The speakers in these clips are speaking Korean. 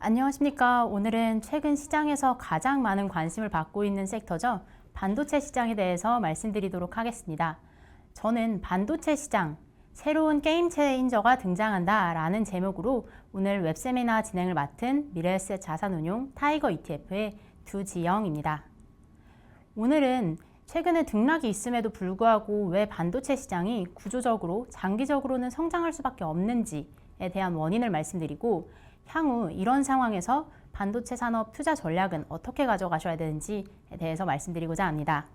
안녕하십니까. 오늘은 최근 시장에서 가장 많은 관심을 받고 있는 섹터죠. 반도체 시장에 대해서 말씀드리도록 하겠습니다. 저는 반도체 시장, 새로운 게임 체인저가 등장한다 라는 제목으로 오늘 웹세미나 진행을 맡은 미래에셋 자산운용 타이거 ETF의 두지영입니다. 오늘은 최근에 등락이 있음에도 불구하고 왜 반도체 시장이 구조적으로 장기적으로는 성장할 수밖에 없는지에 대한 원인을 말씀드리고 향후 이런 상황에서 반도체 산업 투자 전략은 어떻게 가져가셔야 되는지에 대해서 말씀드리고자 합니다.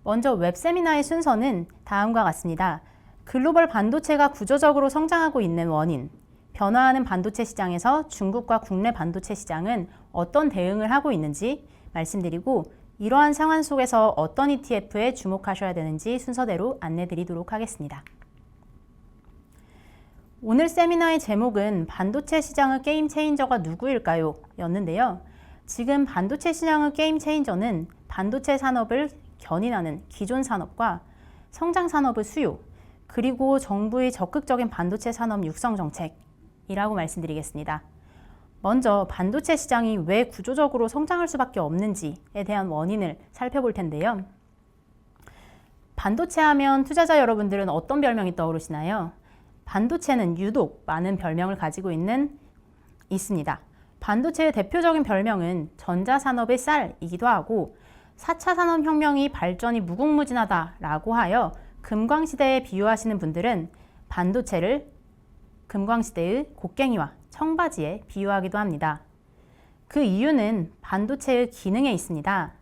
먼저 웹세미나의 순서는 다음과 같습니다. 글로벌 반도체가 구조적으로 성장하고 있는 원인, 변화하는 반도체 시장에서 중국과 국내 반도체 시장은 어떤 대응을 하고 있는지 말씀드리고 이러한 상황 속에서 어떤 ETF에 주목하셔야 되는지 순서대로 안내드리도록 하겠습니다. 오늘 세미나의 제목은 반도체 시장의 게임 체인저가 누구일까요? 였는데요. 지금 반도체 시장의 게임 체인저는 반도체 산업을 견인하는 기존 산업과 성장 산업의 수요, 그리고 정부의 적극적인 반도체 산업 육성 정책이라고 말씀드리겠습니다. 먼저 반도체 시장이 왜 구조적으로 성장할 수밖에 없는지에 대한 원인을 살펴볼 텐데요. 반도체 하면 투자자 여러분들은 어떤 별명이 떠오르시나요? 반도체는 유독 많은 별명을 가지고 있습니다. 반도체의 대표적인 별명은 전자산업의 쌀이기도 하고 4차 산업혁명이 발전이 무궁무진하다라고 하여 금광시대에 비유하시는 분들은 반도체를 금광시대의 곡괭이와 청바지에 비유하기도 합니다. 그 이유는 반도체의 기능에 있습니다.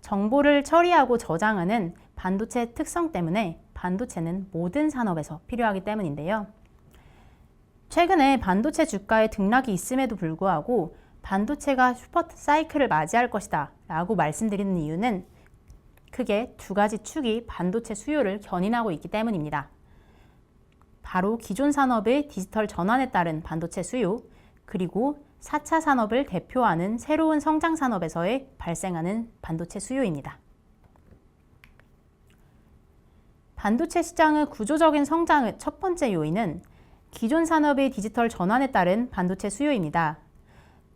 정보를 처리하고 저장하는 반도체 특성 때문에 반도체는 모든 산업에서 필요하기 때문인데요. 최근에 반도체 주가의 등락이 있음에도 불구하고 반도체가 슈퍼 사이클을 맞이할 것이다 라고 말씀드리는 이유는 크게 두 가지 축이 반도체 수요를 견인하고 있기 때문입니다. 바로 기존 산업의 디지털 전환에 따른 반도체 수요, 그리고 4차 산업을 대표하는 새로운 성장 산업에서의 발생하는 반도체 수요입니다. 반도체 시장의 구조적인 성장의 첫 번째 요인은 기존 산업의 디지털 전환에 따른 반도체 수요입니다.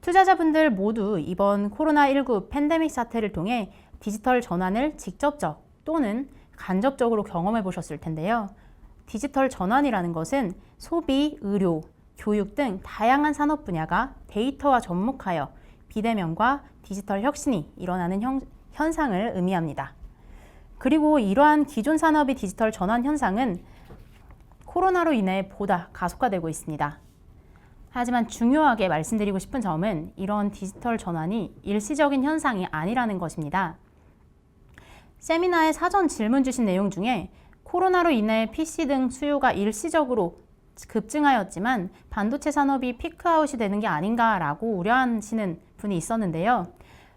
투자자분들 모두 이번 코로나19 팬데믹 사태를 통해 디지털 전환을 직접적 또는 간접적으로 경험해 보셨을 텐데요. 디지털 전환이라는 것은 소비, 의료, 교육 등 다양한 산업 분야가 데이터와 접목하여 비대면과 디지털 혁신이 일어나는 현상을 의미합니다. 그리고 이러한 기존 산업의 디지털 전환 현상은 코로나로 인해 보다 가속화되고 있습니다. 하지만 중요하게 말씀드리고 싶은 점은 이런 디지털 전환이 일시적인 현상이 아니라는 것입니다. 세미나에 사전 질문 주신 내용 중에 코로나로 인해 PC 등 수요가 일시적으로 급증하였지만 반도체 산업이 피크아웃이 되는 게 아닌가라고 우려하시는 분이 있었는데요.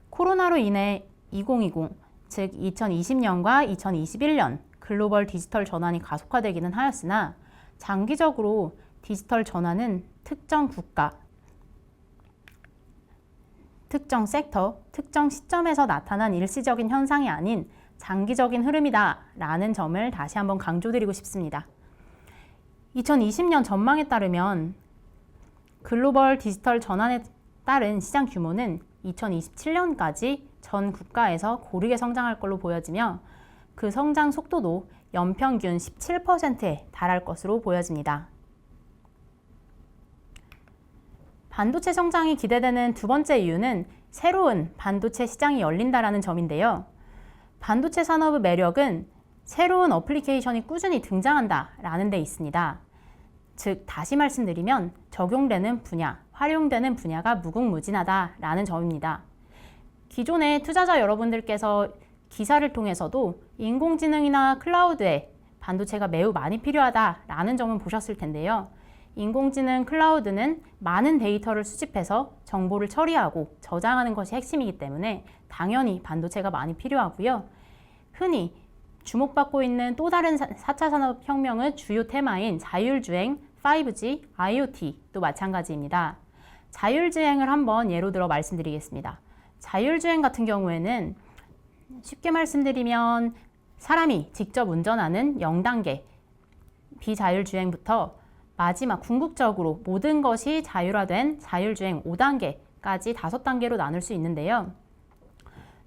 코로나로 인해 2020, 즉 2020년과 2021년 글로벌 디지털 전환이 가속화되기는 하였으나 장기적으로 디지털 전환은 특정 국가, 특정 섹터, 특정 시점에서 나타난 일시적인 현상이 아닌 장기적인 흐름이다 라는 점을 다시 한번 강조드리고 싶습니다. 2020년 전망에 따르면 글로벌 디지털 전환에 따른 시장 규모는 2027년까지 전 국가에서 고르게 성장할 걸로 보여지며 그 성장 속도도 연평균 17%에 달할 것으로 보여집니다. 반도체 성장이 기대되는 두 번째 이유는 새로운 반도체 시장이 열린다라는 점인데요. 반도체 산업의 매력은 새로운 어플리케이션이 꾸준히 등장한다라는 데 있습니다. 즉, 다시 말씀드리면 적용되는 분야, 활용되는 분야가 무궁무진하다라는 점입니다. 기존의 투자자 여러분들께서 기사를 통해서도 인공지능이나 클라우드에 반도체가 매우 많이 필요하다라는 점은 보셨을 텐데요. 인공지능 클라우드는 많은 데이터를 수집해서 정보를 처리하고 저장하는 것이 핵심이기 때문에 당연히 반도체가 많이 필요하고요. 흔히 주목받고 있는 또 다른 4차 산업혁명의 주요 테마인 자율주행, 5G, IoT도 마찬가지입니다. 자율주행을 한번 예로 들어 말씀드리겠습니다. 자율주행 같은 경우에는 쉽게 말씀드리면 사람이 직접 운전하는 0단계 비자율주행부터 마지막 궁극적으로 모든 것이 자율화된 자율주행 5단계까지 5단계로 나눌 수 있는데요.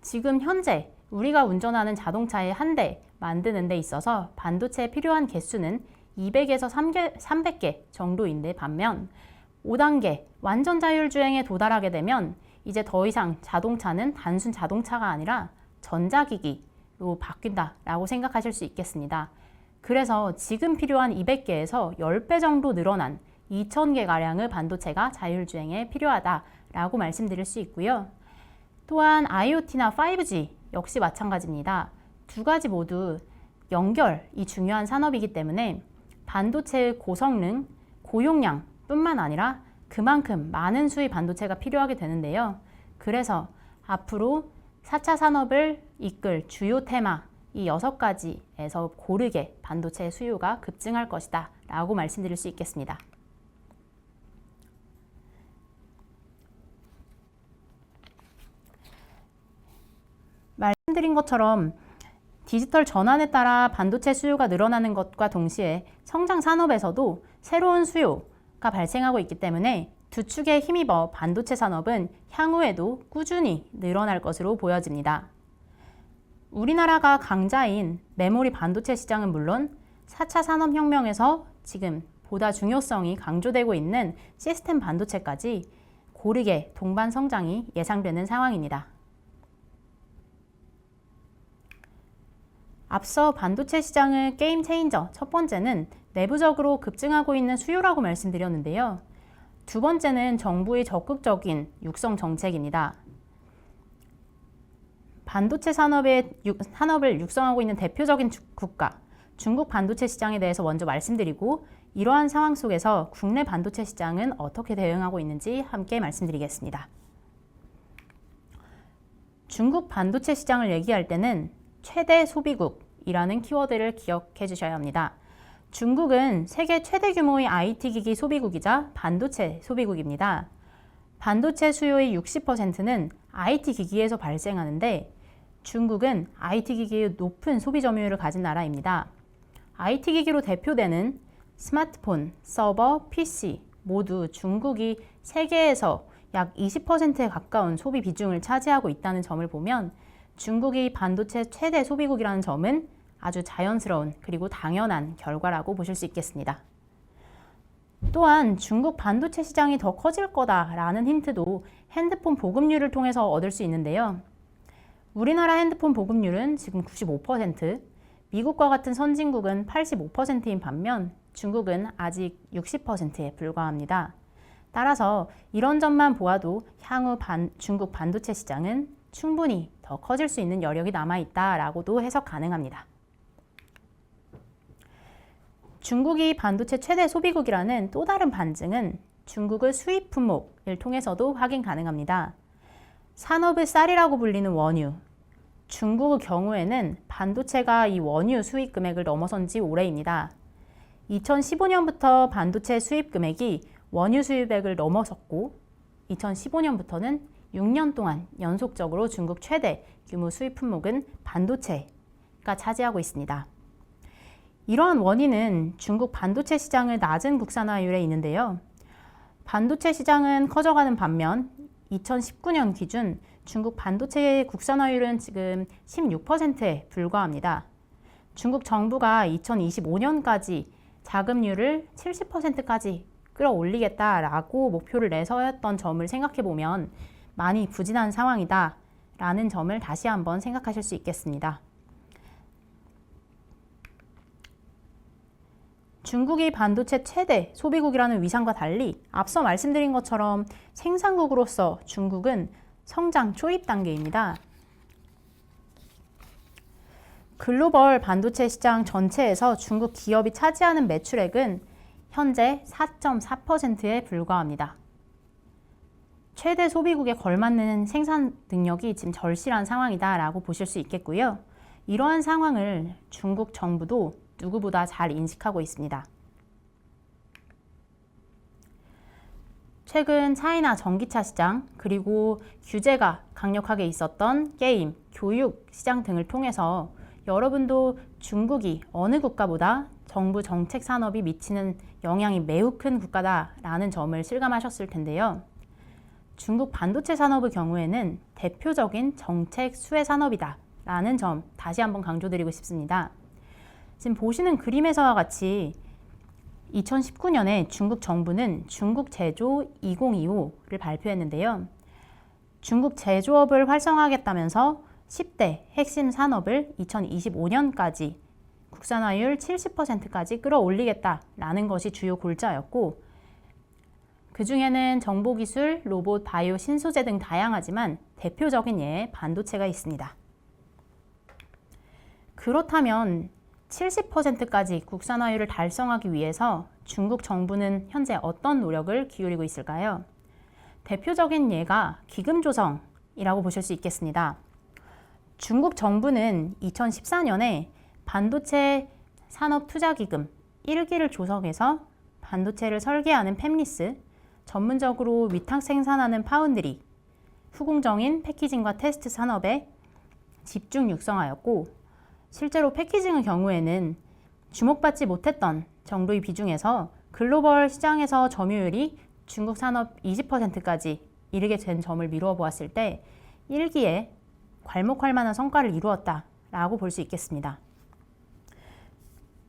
지금 현재 우리가 운전하는 자동차의 한 대 만드는 데 있어서 반도체에 필요한 개수는 200에서 300개 정도인데 반면 5단계 완전 자율주행에 도달하게 되면 이제 더 이상 자동차는 단순 자동차가 아니라 전자기기로 바뀐다라고 생각하실 수 있겠습니다. 그래서 지금 필요한 200개에서 10배 정도 늘어난 2000개가량의 반도체가 자율주행에 필요하다라고 말씀드릴 수 있고요. 또한 IoT나 5G 역시 마찬가지입니다. 두 가지 모두 연결이 중요한 산업이기 때문에 반도체의 고성능, 고용량 뿐만 아니라 그만큼 많은 수의 반도체가 필요하게 되는데요. 그래서 앞으로 4차 산업을 이끌 주요 테마 이 6가지에서 고르게 반도체 수요가 급증할 것이다 라고 말씀드릴 수 있겠습니다. 말씀드린 것처럼 디지털 전환에 따라 반도체 수요가 늘어나는 것과 동시에 성장 산업에서도 새로운 수요가 발생하고 있기 때문에 두 축에 힘입어 반도체 산업은 향후에도 꾸준히 늘어날 것으로 보여집니다. 우리나라가 강자인 메모리 반도체 시장은 물론 4차 산업혁명에서 지금 보다 중요성이 강조되고 있는 시스템 반도체까지 고르게 동반 성장이 예상되는 상황입니다. 앞서 반도체 시장의 게임 체인저 첫 번째는 내부적으로 급증하고 있는 수요라고 말씀드렸는데요. 두 번째는 정부의 적극적인 육성 정책입니다. 반도체 산업을 육성하고 있는 대표적인 국가, 중국 반도체 시장에 대해서 먼저 말씀드리고 이러한 상황 속에서 국내 반도체 시장은 어떻게 대응하고 있는지 함께 말씀드리겠습니다. 중국 반도체 시장을 얘기할 때는 최대 소비국이라는 키워드를 기억해 주셔야 합니다. 중국은 세계 최대 규모의 IT 기기 소비국이자 반도체 소비국입니다. 반도체 수요의 60%는 IT 기기에서 발생하는데 중국은 IT 기기의 높은 소비 점유율을 가진 나라입니다. IT 기기로 대표되는 스마트폰, 서버, PC 모두 중국이 세계에서 약 20%에 가까운 소비 비중을 차지하고 있다는 점을 보면 중국이 반도체 최대 소비국이라는 점은 아주 자연스러운 그리고 당연한 결과라고 보실 수 있겠습니다. 또한 중국 반도체 시장이 더 커질 거다라는 힌트도 핸드폰 보급률을 통해서 얻을 수 있는데요. 우리나라 핸드폰 보급률은 지금 95%, 미국과 같은 선진국은 85%인 반면 중국은 아직 60%에 불과합니다. 따라서 이런 점만 보아도 향후 중국 반도체 시장은 충분히 더 커질 수 있는 여력이 남아있다라고도 해석 가능합니다. 중국이 반도체 최대 소비국이라는 또 다른 반증은 중국의 수입 품목을 통해서도 확인 가능합니다. 산업의 쌀이라고 불리는 원유. 중국의 경우에는 반도체가 이 원유 수입 금액을 넘어선 지 오래입니다. 2015년부터 반도체 수입 금액이 원유 수입액을 넘어섰고 2015년부터는 6년 동안 연속적으로 중국 최대 규모 수입 품목은 반도체가 차지하고 있습니다. 이러한 원인은 중국 반도체 시장의 낮은 국산화율에 있는데요. 반도체 시장은 커져가는 반면 2019년 기준 중국 반도체의 국산화율은 지금 16%에 불과합니다. 중국 정부가 2025년까지 자금률을 70%까지 끌어올리겠다라고 목표를 내세웠던 점을 생각해보면 많이 부진한 상황이다라는 점을 다시 한번 생각하실 수 있겠습니다. 중국이 반도체 최대 소비국이라는 위상과 달리 앞서 말씀드린 것처럼 생산국으로서 중국은 성장 초입 단계입니다. 글로벌 반도체 시장 전체에서 중국 기업이 차지하는 매출액은 현재 4.4%에 불과합니다. 최대 소비국에 걸맞는 생산 능력이 지금 절실한 상황이다라고 보실 수 있겠고요. 이러한 상황을 중국 정부도 누구보다 잘 인식하고 있습니다. 최근 차이나 전기차 시장 그리고 규제가 강력하게 있었던 게임, 교육 시장 등을 통해서 여러분도 중국이 어느 국가보다 정부 정책 산업이 미치는 영향이 매우 큰 국가다라는 점을 실감하셨을 텐데요. 중국 반도체 산업의 경우에는 대표적인 정책 수혜 산업이다라는 점 다시 한번 강조드리고 싶습니다. 지금 보시는 그림에서와 같이 2019년에 중국 정부는 중국 제조 2025를 발표했는데요. 중국 제조업을 활성화하겠다면서 10대 핵심 산업을 2025년까지 국산화율 70%까지 끌어올리겠다라는 것이 주요 골자였고, 그 중에는 정보기술, 로봇, 바이오, 신소재 등 다양하지만 대표적인 예에 반도체가 있습니다. 그렇다면 70%까지 국산화율을 달성하기 위해서 중국 정부는 현재 어떤 노력을 기울이고 있을까요? 대표적인 예가 기금 조성이라고 보실 수 있겠습니다. 중국 정부는 2014년에 반도체 산업투자기금 1기를 조성해서 반도체를 설계하는 팹리스, 전문적으로 위탁 생산하는 파운드리, 후공정인 패키징과 테스트 산업에 집중 육성하였고, 실제로 패키징의 경우에는 주목받지 못했던 정도의 비중에서 글로벌 시장에서 점유율이 중국 산업 20%까지 이르게 된 점을 미루어 보았을 때 1기에 괄목할 만한 성과를 이루었다라고 볼 수 있겠습니다.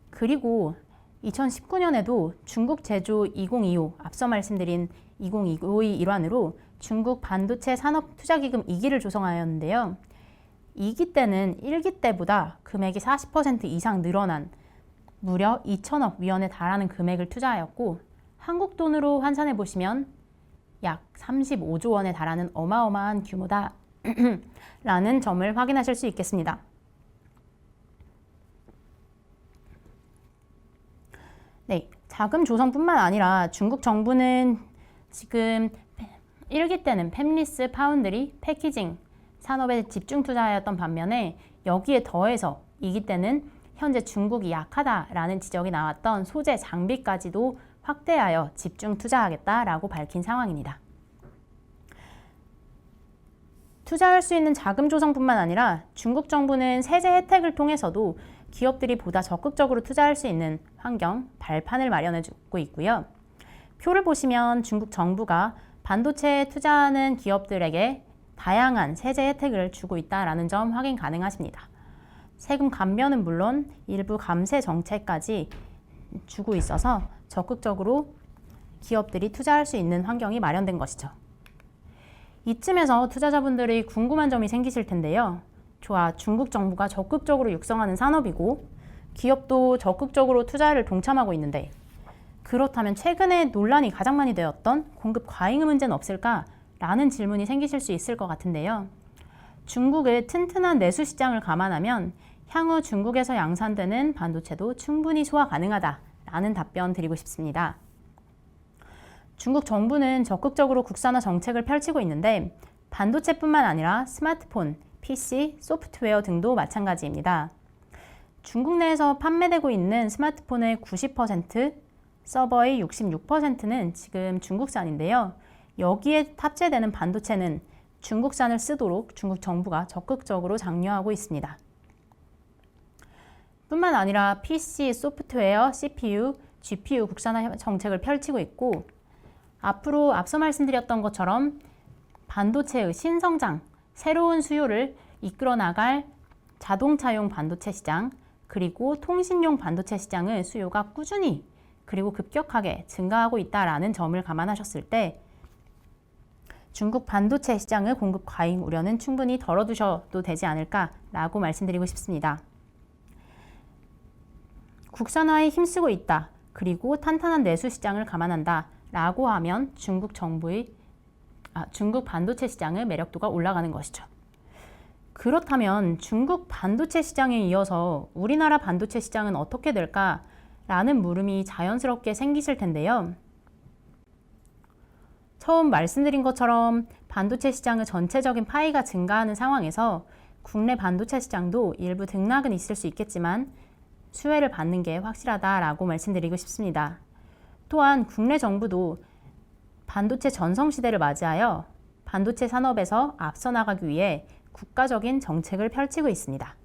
그리고 2019년에도 중국 제조 2025, 앞서 말씀드린 2025의 일환으로 중국 반도체 산업 투자기금 2기를 조성하였는데요. 2기 때는 1기 때보다 금액이 40% 이상 늘어난 무려 2천억 위원에 달하는 금액을 투자하였고, 한국 돈으로 환산해 보시면 약 35조 원에 달하는 어마어마한 규모다 라는 점을 확인하실 수 있겠습니다. 네, 자금 조성뿐만 아니라 중국 정부는 지금 1기 때는 팹리스, 파운드리, 패키징 산업에 집중 투자하였던 반면에 여기에 더해서 2기 때는 현재 중국이 약하다라는 지적이 나왔던 소재 장비까지도 확대하여 집중 투자하겠다라고 밝힌 상황입니다. 투자할 수 있는 자금 조성뿐만 아니라 중국 정부는 세제 혜택을 통해서도 기업들이 보다 적극적으로 투자할 수 있는 환경, 발판을 마련해 주고 있고요. 표를 보시면 중국 정부가 반도체에 투자하는 기업들에게 다양한 세제 혜택을 주고 있다는 점 확인 가능하십니다. 세금 감면은 물론 일부 감세 정책까지 주고 있어서 적극적으로 기업들이 투자할 수 있는 환경이 마련된 것이죠. 이쯤에서 투자자분들이 궁금한 점이 생기실 텐데요. 좋아, 중국 정부가 적극적으로 육성하는 산업이고 기업도 적극적으로 투자를 동참하고 있는데, 그렇다면 최근에 논란이 가장 많이 되었던 공급 과잉의 문제는 없을까? 라는 질문이 생기실 수 있을 것 같은데요. 중국의 튼튼한 내수 시장을 감안하면 향후 중국에서 양산되는 반도체도 충분히 소화 가능하다라는 답변 드리고 싶습니다. 중국 정부는 적극적으로 국산화 정책을 펼치고 있는데 반도체뿐만 아니라 스마트폰, PC, 소프트웨어 등도 마찬가지입니다. 중국 내에서 판매되고 있는 스마트폰의 90%, 서버의 66%는 지금 중국산인데요. 여기에 탑재되는 반도체는 중국산을 쓰도록 중국 정부가 적극적으로 장려하고 있습니다. 뿐만 아니라 PC, 소프트웨어, CPU, GPU 국산화 정책을 펼치고 있고, 앞으로 앞서 말씀드렸던 것처럼 반도체의 신성장, 새로운 수요를 이끌어 나갈 자동차용 반도체 시장, 그리고 통신용 반도체 시장의 수요가 꾸준히 그리고 급격하게 증가하고 있다는 점을 감안하셨을 때 중국 반도체 시장의 공급 과잉 우려는 충분히 덜어두셔도 되지 않을까라고 말씀드리고 싶습니다. 국산화에 힘쓰고 있다, 그리고 탄탄한 내수 시장을 감안한다 라고 하면 중국 반도체 시장의 매력도가 올라가는 것이죠. 그렇다면 중국 반도체 시장에 이어서 우리나라 반도체 시장은 어떻게 될까라는 물음이 자연스럽게 생기실 텐데요. 처음 말씀드린 것처럼 반도체 시장의 전체적인 파이가 증가하는 상황에서 국내 반도체 시장도 일부 등락은 있을 수 있겠지만 수혜를 받는 게 확실하다라고 말씀드리고 싶습니다. 또한 국내 정부도 반도체 전성시대를 맞이하여 반도체 산업에서 앞서 나가기 위해 국가적인 정책을 펼치고 있습니다.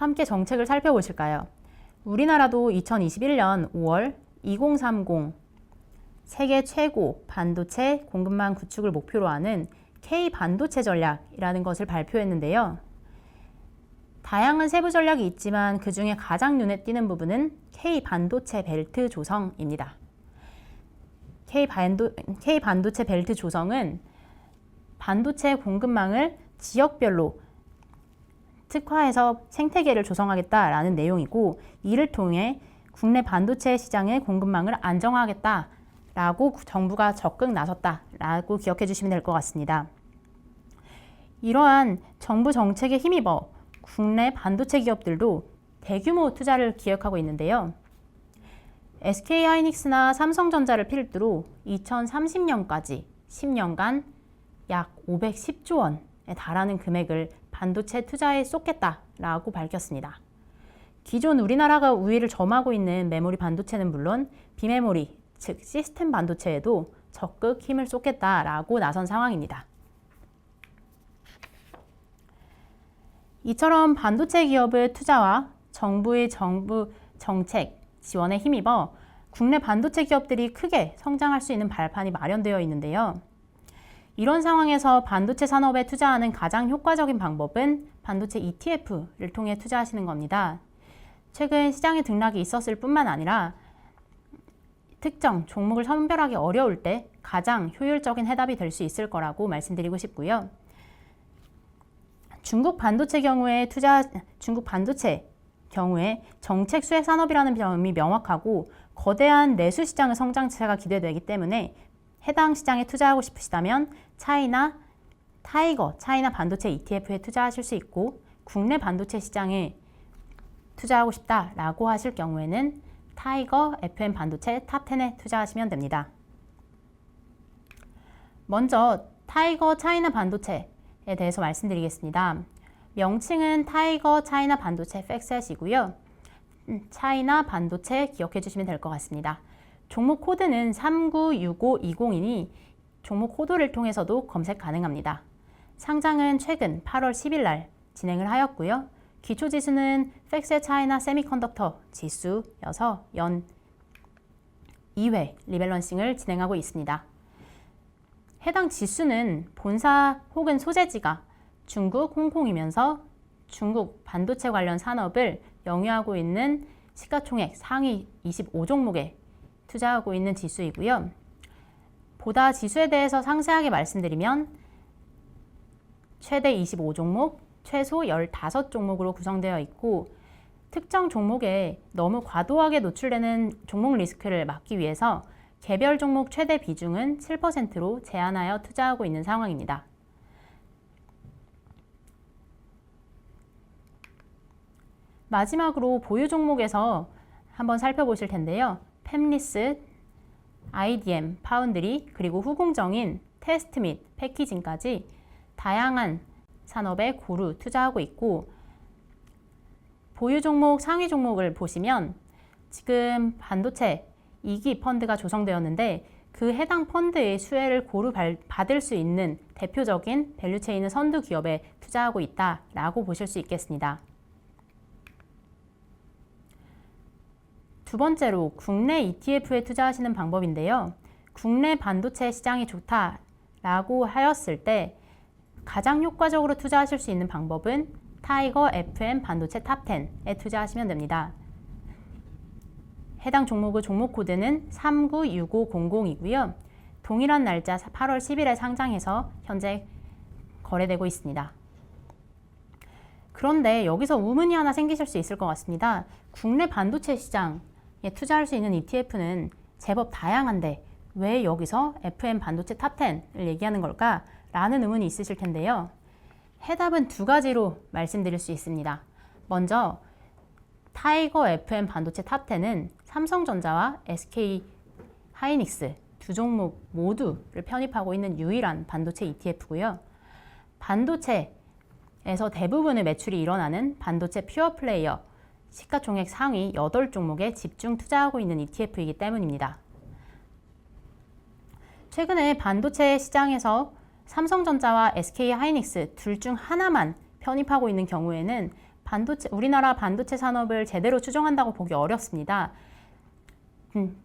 함께 정책을 살펴보실까요? 우리나라도 2021년 5월 2030 세계 최고 반도체 공급망 구축을 목표로 하는 K 반도체 전략이라는 것을 발표했는데요. 다양한 세부 전략이 있지만 그 중에 가장 눈에 띄는 부분은 K 반도체 벨트 조성입니다. K 반도체 벨트 조성은 반도체 공급망을 지역별로 특화해서 생태계를 조성하겠다라는 내용이고, 이를 통해 국내 반도체 시장의 공급망을 안정화하겠다라고 정부가 적극 나섰다라고 기억해 주시면 될 것 같습니다. 이러한 정부 정책에 힘입어 국내 반도체 기업들도 대규모 투자를 기획하고 있는데요. SK하이닉스나 삼성전자를 필두로 2030년까지 10년간 약 510조 원에 달하는 금액을 반도체 투자에 쏟겠다라고 밝혔습니다. 기존 우리나라가 우위를 점하고 있는 메모리 반도체는 물론 비메모리, 즉 시스템 반도체에도 적극 힘을 쏟겠다라고 나선 상황입니다. 이처럼 반도체 기업의 투자와 정부의 정책 지원에 힘입어 국내 반도체 기업들이 크게 성장할 수 있는 발판이 마련되어 있는데요. 이런 상황에서 반도체 산업에 투자하는 가장 효과적인 방법은 반도체 ETF를 통해 투자하시는 겁니다. 최근 시장에 등락이 있었을 뿐만 아니라 특정 종목을 선별하기 어려울 때 가장 효율적인 해답이 될 수 있을 거라고 말씀드리고 싶고요. 중국 반도체 경우에 정책 수혜 산업이라는 점이 명확하고 거대한 내수 시장의 성장세가 기대되기 때문에 해당 시장에 투자하고 싶으시다면 차이나 반도체 ETF에 투자하실 수 있고, 국내 반도체 시장에 투자하고 싶다라고 하실 경우에는 타이거 FM 반도체 탑10에 투자하시면 됩니다. 먼저 타이거 차이나 반도체에 대해서 말씀드리겠습니다. 명칭은 타이거 차이나 반도체 팩셋이고요. 차이나 반도체 기억해 주시면 될 것 같습니다. 종목 코드는 396520이니 종목 코드를 통해서도 검색 가능합니다. 상장은 최근 8월 10일 날 진행을 하였고요. 기초지수는 팩셋 차이나 세미컨덕터 지수여서 연 2회 리밸런싱을 진행하고 있습니다. 해당 지수는 본사 혹은 소재지가 중국, 홍콩이면서 중국 반도체 관련 산업을 영위하고 있는 시가총액 상위 25종목에 투자하고 있는 지수이고요. 보다 지수에 대해서 상세하게 말씀드리면 최대 25종목, 최소 15종목으로 구성되어 있고, 특정 종목에 너무 과도하게 노출되는 종목 리스크를 막기 위해서 개별 종목 최대 비중은 7%로 제한하여 투자하고 있는 상황입니다. 마지막으로 보유 종목에서 한번 살펴보실 텐데요. 팹리스, IDM, 파운드리, 그리고 후공정인 테스트 및 패키징까지 다양한 산업에 고루 투자하고 있고, 보유 종목, 상위 종목을 보시면 지금 반도체 2기 펀드가 조성되었는데 그 해당 펀드의 수혜를 고루 받을 수 있는 대표적인 밸류체인의 선두 기업에 투자하고 있다라고 보실 수 있겠습니다. 두 번째로 국내 ETF에 투자하시는 방법인데요. 국내 반도체 시장이 좋다라고 하였을 때 가장 효과적으로 투자하실 수 있는 방법은 타이거 FM 반도체 탑10에 투자하시면 됩니다. 해당 종목의 종목 코드는 396500이고요. 동일한 날짜 8월 10일에 상장해서 현재 거래되고 있습니다. 그런데 여기서 의문이 하나 생기실 수 있을 것 같습니다. 국내 반도체 시장에 투자할 수 있는 ETF는 제법 다양한데 왜 여기서 FM 반도체 탑10을 얘기하는 걸까? 라는 의문이 있으실 텐데요. 해답은 두 가지로 말씀드릴 수 있습니다. 먼저 타이거 FM 반도체 탑10은 삼성전자와 SK하이닉스 두 종목 모두를 편입하고 있는 유일한 반도체 ETF고요. 반도체에서 대부분의 매출이 일어나는 반도체 퓨어 플레이어 시가총액 상위 8종목에 집중 투자하고 있는 ETF이기 때문입니다. 최근에 반도체 시장에서 삼성전자와 SK하이닉스 둘 중 하나만 편입하고 있는 경우에는 우리나라 반도체 산업을 제대로 추정한다고 보기 어렵습니다.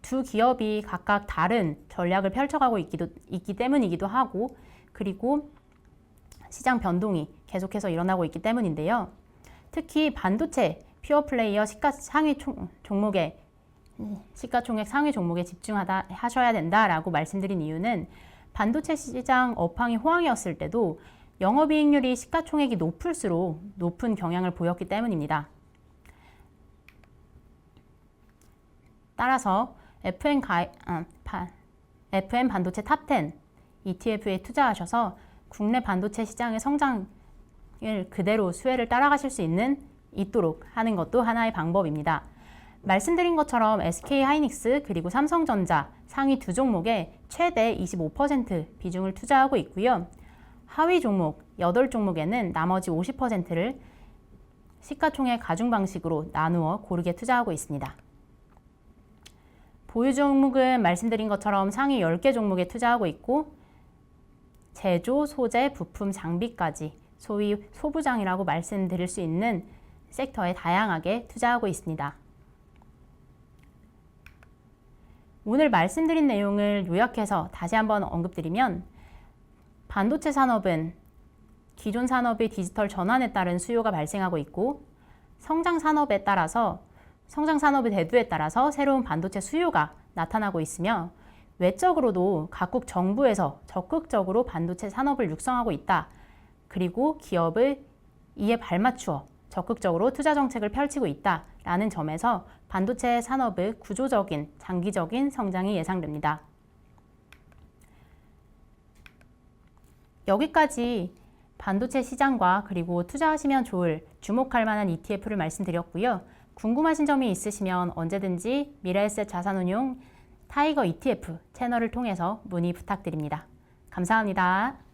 두 기업이 각각 다른 전략을 펼쳐가고 있기 때문이기도 하고, 그리고 시장 변동이 계속해서 일어나고 있기 때문인데요. 특히 반도체 퓨어 플레이어 시가총액 상위 종목에 집중하셔야 된다라고 말씀드린 이유는 반도체 시장 업황이 호황이었을 때도 영업이익률이 시가총액이 높을수록 높은 경향을 보였기 때문입니다. 따라서 FM 반도체 탑10 ETF에 투자하셔서 국내 반도체 시장의 성장을 그대로 수혜를 따라가실 수 있도록 하는 것도 하나의 방법입니다. 말씀드린 것처럼 SK하이닉스 그리고 삼성전자 상위 두 종목에 최대 25% 비중을 투자하고 있고요. 하위 종목 8종목에는 나머지 50%를 시가총액 가중 방식으로 나누어 고르게 투자하고 있습니다. 보유 종목은 말씀드린 것처럼 상위 10개 종목에 투자하고 있고 제조, 소재, 부품, 장비까지 소위 소부장이라고 말씀드릴 수 있는 섹터에 다양하게 투자하고 있습니다. 오늘 말씀드린 내용을 요약해서 다시 한번 언급드리면 반도체 산업은 기존 산업의 디지털 전환에 따른 수요가 발생하고 있고 성장 산업의 대두에 따라서 새로운 반도체 수요가 나타나고 있으며 외적으로도 각국 정부에서 적극적으로 반도체 산업을 육성하고 있다. 그리고 기업을 이에 발맞추어 적극적으로 투자 정책을 펼치고 있다라는 점에서 반도체 산업의 구조적인 장기적인 성장이 예상됩니다. 여기까지 반도체 시장과 그리고 투자하시면 좋을 주목할 만한 ETF를 말씀드렸고요. 궁금하신 점이 있으시면 언제든지 미래에셋 자산운용 타이거 ETF 채널을 통해서 문의 부탁드립니다. 감사합니다.